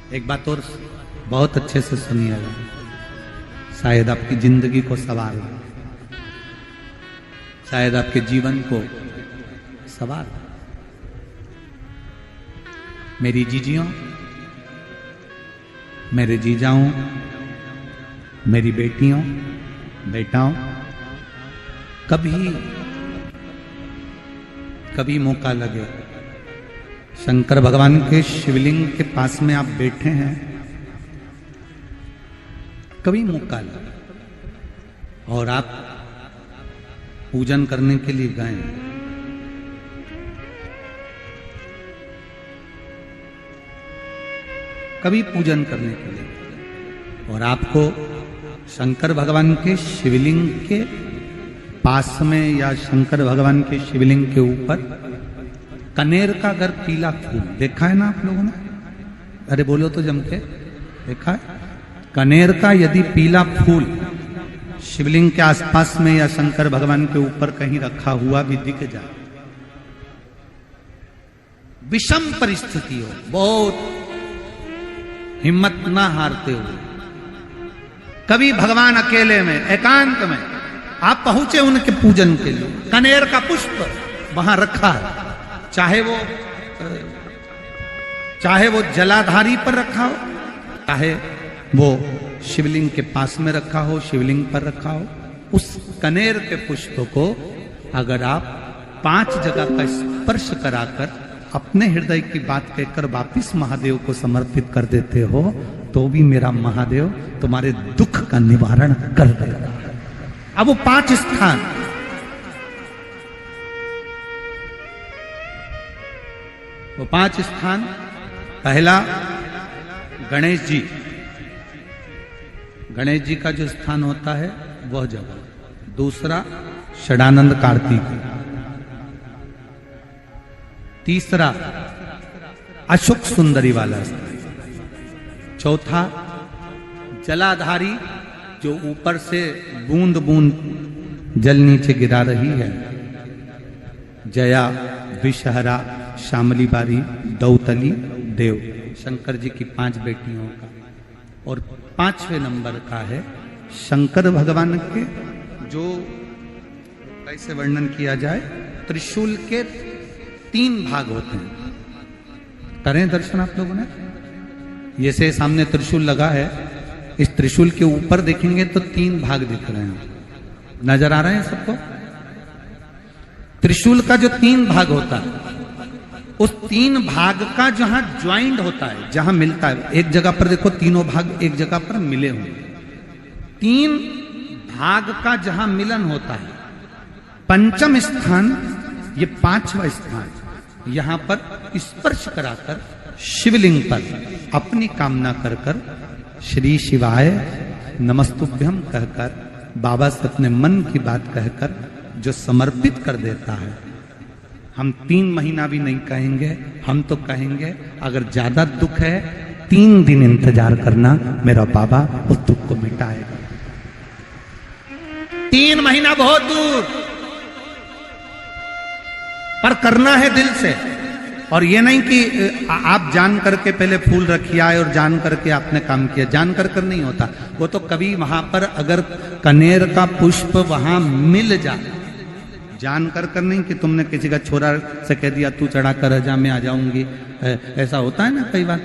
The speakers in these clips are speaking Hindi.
एक बात और बहुत अच्छे से सुनिएगा, शायद आपकी जिंदगी को सवार हो, शायद आपके जीवन को सवार। मेरी जीजियों, मेरे जीजाओं, मेरी बेटियों, बेटाओं, कभी मौका लगे, शंकर भगवान के शिवलिंग के पास में आप बैठे हैं, कभी मौका लगे और आप पूजन करने के लिए गए, कभी पूजन करने के लिए, और आपको शंकर भगवान के शिवलिंग के पास में या शंकर भगवान के शिवलिंग के ऊपर कनेर का अगर पीला फूल देखा है ना आप लोगों ने, अरे बोलो तो जम के, देखा है? कनेर का यदि पीला फूल शिवलिंग के आसपास में या शंकर भगवान के ऊपर कहीं रखा हुआ भी दिख जाए, विषम परिस्थिति हो, बहुत हिम्मत ना हारते हुए, कभी भगवान अकेले में एकांत में आप पहुंचे उनके पूजन के लिए, कनेर का पुष्प वहां रखा है, चाहे वो जलाधारी पर रखा हो, चाहे वो शिवलिंग के पास में रखा हो, शिवलिंग पर रखा हो, उस कनेर के पुष्प को अगर आप 5 जगह का स्पर्श कराकर अपने हृदय की बात कहकर वापिस महादेव को समर्पित कर देते हो, तो भी मेरा महादेव तुम्हारे दुख का निवारण कर देगा। अब वो 5 स्थान, वो 5 स्थान, पहला गणेश जी, गणेश जी का जो स्थान होता है वह जगह, दूसरा षडानंद कार्तिक, तीसरा अशोक सुंदरी वाला स्थान, चौथा जलाधारी जो ऊपर से बूंद बूंद जल नीचे गिरा रही है, जया, विषहरा, शामली बारी, दौतली, देव, शंकर जी की 5 बेटियों का, और 5वें नंबर का है शंकर भगवान के, जो कैसे वर्णन किया जाए, त्रिशूल के 3 भाग होते हैं। करें दर्शन आप लोगों ने, ये से सामने त्रिशूल लगा है, इस त्रिशूल के ऊपर देखेंगे तो 3 भाग दिख रहे हैं, नजर आ रहे हैं सबको? त्रिशूल का जो 3 भाग होता है, उस 3 भाग का जहां ज्वाइंट होता है, जहां मिलता है, एक जगह पर देखो तीनों भाग एक जगह पर मिले हुए, 3 भाग का जहां मिलन होता है, 5वां स्थान, ये 5वां स्थान, यहां पर स्पर्श कराकर शिवलिंग पर अपनी कामना कर कर श्री शिवाय नमस्तुभ्यम कहकर बाबा से अपने मन की बात कहकर जो समर्पित कर देता है, हम 3 महीना भी नहीं कहेंगे, हम तो कहेंगे अगर ज्यादा दुख है 3 दिन इंतजार करना, मेरा बाबा उस दुख को मिटाएगा। 3 महीना बहुत दूर, पर करना है दिल से, और ये नहीं कि आप जान करके पहले फूल रखिए आए और जान करके आपने काम किया, जान कर नहीं होता वो तो, कभी वहां पर अगर कनेर का पुष्प वहां मिल जाए, जान कर नहीं कि तुमने किसी का छोरा से कह दिया तू चढ़ा कर जा, मैं आ जाऊंगी, ऐसा होता है ना कई बार,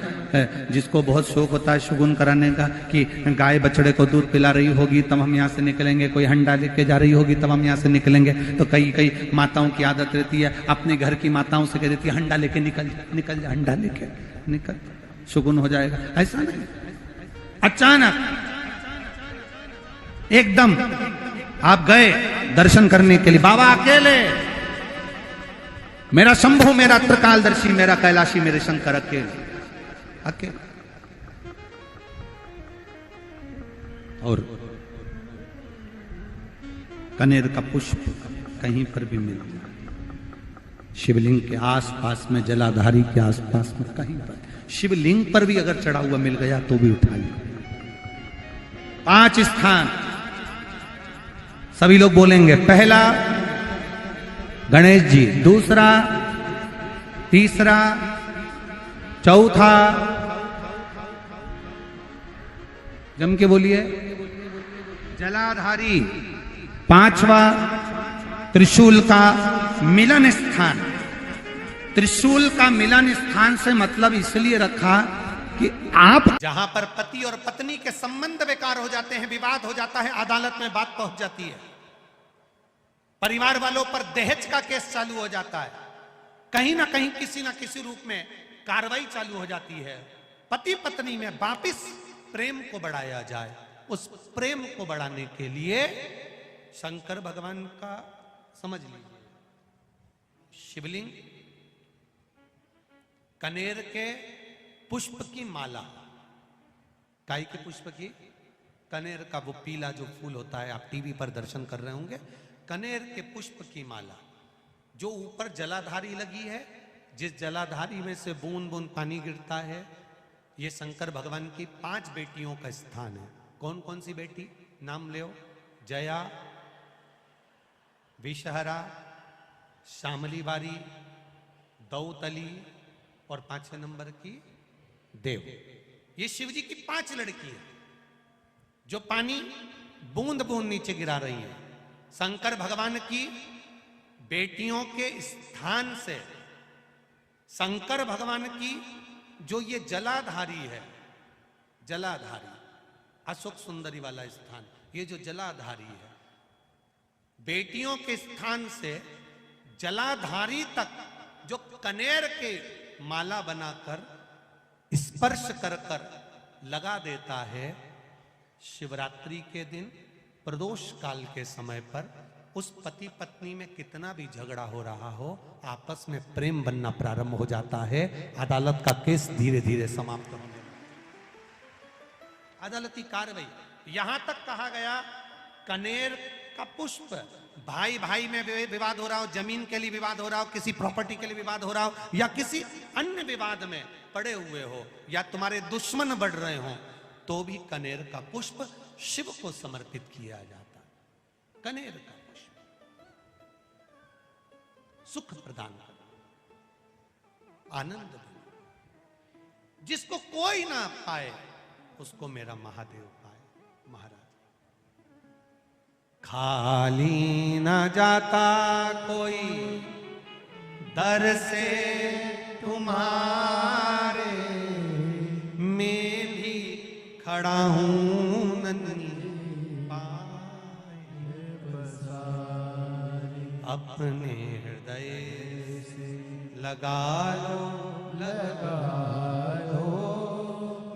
जिसको बहुत शौक होता है शगुन कराने का, कि गाय बछड़े को दूध पिला रही होगी तब हम यहाँ से निकलेंगे, कोई हंडा लेके जा रही होगी तब हम यहाँ से निकलेंगे, तो कई माताओं की आदत रहती है, अपने घर की माताओं से कह देती है हंडा लेके निकल जा, हंडा लेके निकल, शगुन हो जाएगा। ऐसा नहीं, अचानक एकदम आप गए दर्शन करने के लिए, बाबा अकेले, मेरा शंभु, मेरा त्रिकालदर्शी, मेरा कैलाशी, मेरे शंकर अकेले, और कनेर का पुष्प कहीं पर भी मिल जाए, शिवलिंग के आसपास में, जलाधारी के आसपास में कहीं पर, शिवलिंग पर भी अगर चढ़ा हुआ मिल गया तो भी उठा लिया। 5 स्थान सभी लोग बोलेंगे, पहला गणेश जी, दूसरा, तीसरा, चौथा, जम के बोलिए। जलाधारी, पांचवा त्रिशूल का मिलन स्थान। त्रिशूल का मिलन स्थान से मतलब इसलिए रखा कि आप जहां पर पति और पत्नी के संबंध बेकार हो जाते हैं, विवाद हो जाता है, अदालत में बात पहुंच जाती है, परिवार वालों पर दहेज का केस चालू हो जाता है, कहीं ना कहीं किसी ना किसी रूप में कार्रवाई चालू हो जाती है, पति पत्नी में वापिस प्रेम को बढ़ाया जाए, उस प्रेम को बढ़ाने के लिए शंकर भगवान का समझ लीजिए शिवलिंग, कनेर के पुष्प की माला, काय के पुष्प की, कनेर का वो पीला जो फूल होता है, आप टीवी पर दर्शन कर रहे होंगे, कनेर के पुष्प की माला जो ऊपर जलाधारी लगी है, जिस जलाधारी में से बूंद बूंद पानी गिरता है, ये शंकर भगवान की 5 बेटियों का स्थान है। कौन कौन सी बेटी नाम ले? जया, विषहरा, श्यामलीवारी, दौतली और 5वें नंबर की देव। ये शिव जी की 5 लड़की है जो पानी बूंद बूंद नीचे गिरा रही है। शंकर भगवान की बेटियों के स्थान से शंकर भगवान की जो ये जलाधारी है, जलाधारी अशोक सुंदरी वाला स्थान, ये जो जलाधारी है, बेटियों के स्थान से जलाधारी तक जो कनेर के माला बनाकर स्पर्श कर कर लगा देता है, शिवरात्रि के दिन प्रदोष काल के समय पर उस पति पत्नी में कितना भी झगड़ा हो रहा हो, आपस में प्रेम बनना प्रारंभ हो जाता है। अदालत का केस धीरे धीरे समाप्त होने लगता है। अदालती कार्रवाई यहां तक कहा गया, कनेर का पुष्प, भाई भाई में विवाद हो रहा हो, जमीन के लिए विवाद हो रहा हो, किसी प्रॉपर्टी के लिए विवाद हो रहा हो, या किसी अन्य विवाद में पड़े हुए हो, या तुम्हारे दुश्मन बढ़ रहे हो, तो भी कनेर का पुष्प शिव को समर्पित किया जाता है। कनेर का पुष्प सुख प्रदान करना, आनंद देना, जिसको कोई ना पाए उसको मेरा महादेव पाए। महाराज, खाली ना जाता कोई दर से तुम्हारे, मैं भी खड़ा हूं नन्ही पाए बसारे, अपने हृदय से लगा लो, लगा लो,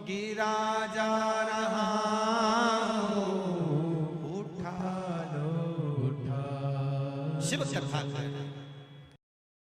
गिरा जा रहा हूं, उठा लो, उठा। शिव कथा है।